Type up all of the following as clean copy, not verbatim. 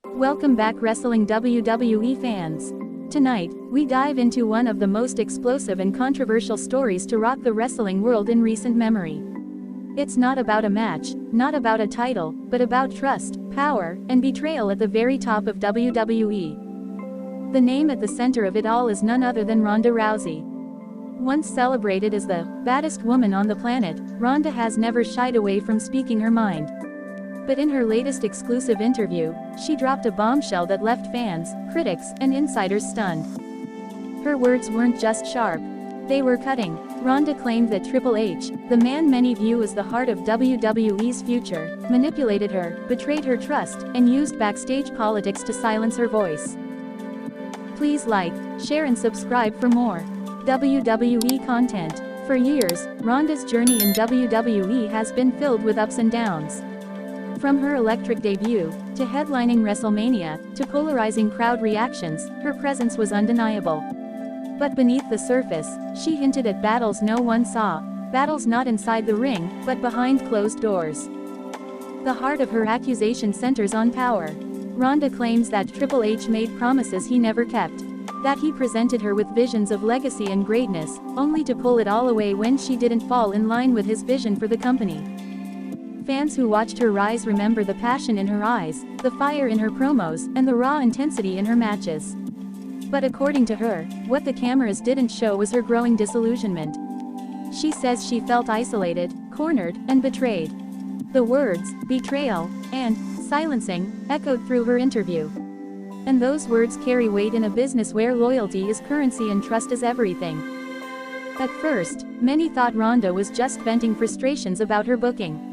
Welcome back, wrestling WWE fans. Tonight, we dive into one of the most explosive and controversial stories to rock the wrestling world in recent memory. It's not about a match, not about a title, but about trust, power, and betrayal at the very top of WWE. The name at the center of it all is none other than Rounda Rousey. Once celebrated as the baddest woman on the planet, Ronda has never shied away from speaking her mind. But in her latest exclusive interview, she dropped a bombshell that left fans, critics, and insiders stunned. Her words weren't just sharp. They were cutting. Ronda claimed that Triple H, the man many view as the heart of WWE's future, manipulated her, betrayed her trust, and used backstage politics to silence her voice. Please like, share and subscribe for more WWE content. For years, Ronda's journey in WWE has been filled with ups and downs. From her electric debut, to headlining WrestleMania, to polarizing crowd reactions, her presence was undeniable. But beneath the surface, she hinted at battles no one saw, battles not inside the ring, but behind closed doors. The heart of her accusation centers on power. Ronda claims that Triple H made promises he never kept. That he presented her with visions of legacy and greatness, only to pull it all away when she didn't fall in line with his vision for the company. Fans who watched her rise remember the passion in her eyes, the fire in her promos, and the raw intensity in her matches. But according to her, what the cameras didn't show was her growing disillusionment. She says she felt isolated, cornered, and betrayed. The words, betrayal, and silencing, echoed through her interview. And those words carry weight in a business where loyalty is currency and trust is everything. At first, many thought Ronda was just venting frustrations about her booking.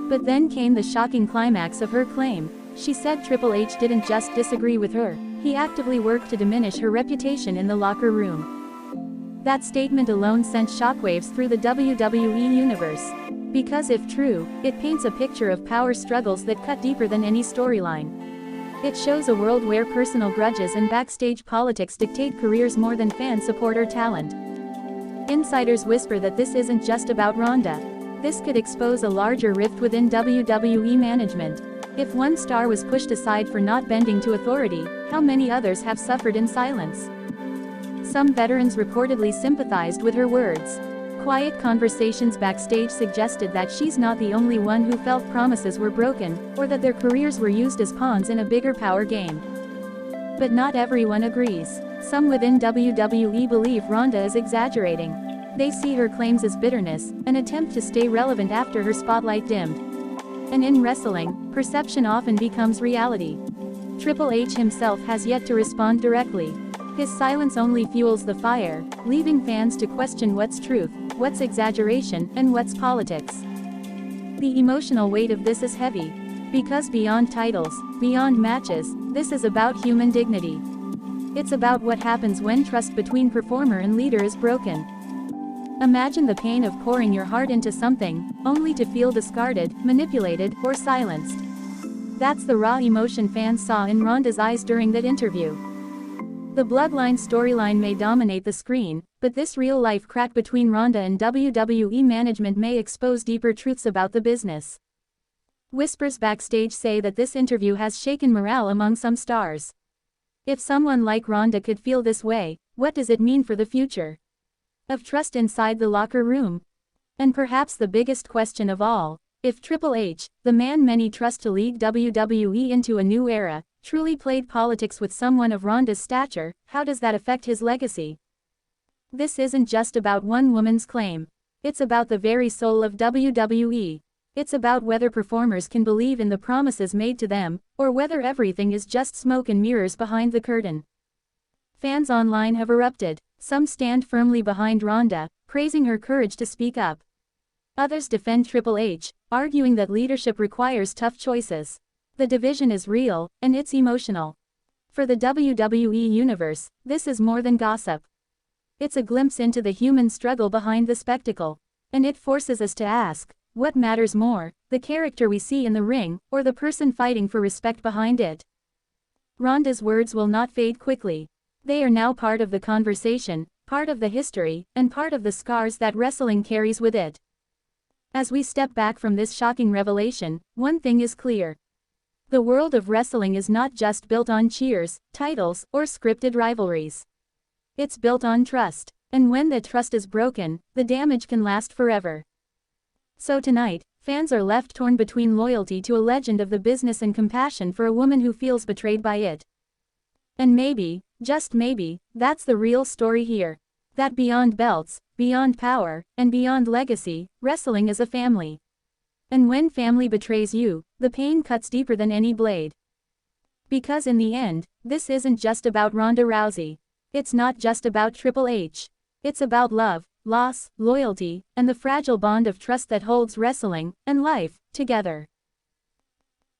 But then came the shocking climax of her claim. She said Triple H didn't just disagree with her, he actively worked to diminish her reputation in the locker room. That statement alone sent shockwaves through the WWE universe. Because if true, it paints a picture of power struggles that cut deeper than any storyline. It shows a world where personal grudges and backstage politics dictate careers more than fan support or talent. Insiders whisper that this isn't just about Ronda. This could expose a larger rift within WWE management. If one star was pushed aside for not bending to authority, how many others have suffered in silence? Some veterans reportedly sympathized with her words. Quiet conversations backstage suggested that she's not the only one who felt promises were broken, or that their careers were used as pawns in a bigger power game. But not everyone agrees. Some within WWE believe Ronda is exaggerating. They see her claims as bitterness, an attempt to stay relevant after her spotlight dimmed. And in wrestling, perception often becomes reality. Triple H himself has yet to respond directly. His silence only fuels the fire, leaving fans to question what's truth, what's exaggeration, and what's politics. The emotional weight of this is heavy. Because beyond titles, beyond matches, this is about human dignity. It's about what happens when trust between performer and leader is broken. Imagine the pain of pouring your heart into something, only to feel discarded, manipulated, or silenced. That's the raw emotion fans saw in Ronda's eyes during that interview. The Bloodline storyline may dominate the screen, but this real-life crack between Ronda and WWE management may expose deeper truths about the business. Whispers backstage say that this interview has shaken morale among some stars. If someone like Ronda could feel this way, what does it mean for the future of trust inside the locker room? And perhaps the biggest question of all, if Triple H, the man many trust to lead WWE into a new era, truly played politics with someone of Ronda's stature, how does that affect his legacy? This isn't just about one woman's claim. It's about the very soul of WWE. It's about whether performers can believe in the promises made to them, or whether everything is just smoke and mirrors behind the curtain. Fans online have erupted. Some stand firmly behind Ronda, praising her courage to speak up. Others defend Triple H, arguing that leadership requires tough choices. The division is real, and it's emotional. For the WWE universe, this is more than gossip. It's a glimpse into the human struggle behind the spectacle. And it forces us to ask, what matters more, the character we see in the ring, or the person fighting for respect behind it? Ronda's words will not fade quickly. They are now part of the conversation, part of the history, and part of the scars that wrestling carries with it. As we step back from this shocking revelation, one thing is clear. The world of wrestling is not just built on cheers, titles, or scripted rivalries. It's built on trust, and when that trust is broken, the damage can last forever. So tonight, fans are left torn between loyalty to a legend of the business and compassion for a woman who feels betrayed by it. And maybe, just maybe, that's the real story here. That beyond belts, beyond power, and beyond legacy, wrestling is a family. And when family betrays you, the pain cuts deeper than any blade. Because in the end, this isn't just about Ronda Rousey. It's not just about Triple H. It's about love, loss, loyalty, and the fragile bond of trust that holds wrestling and life together.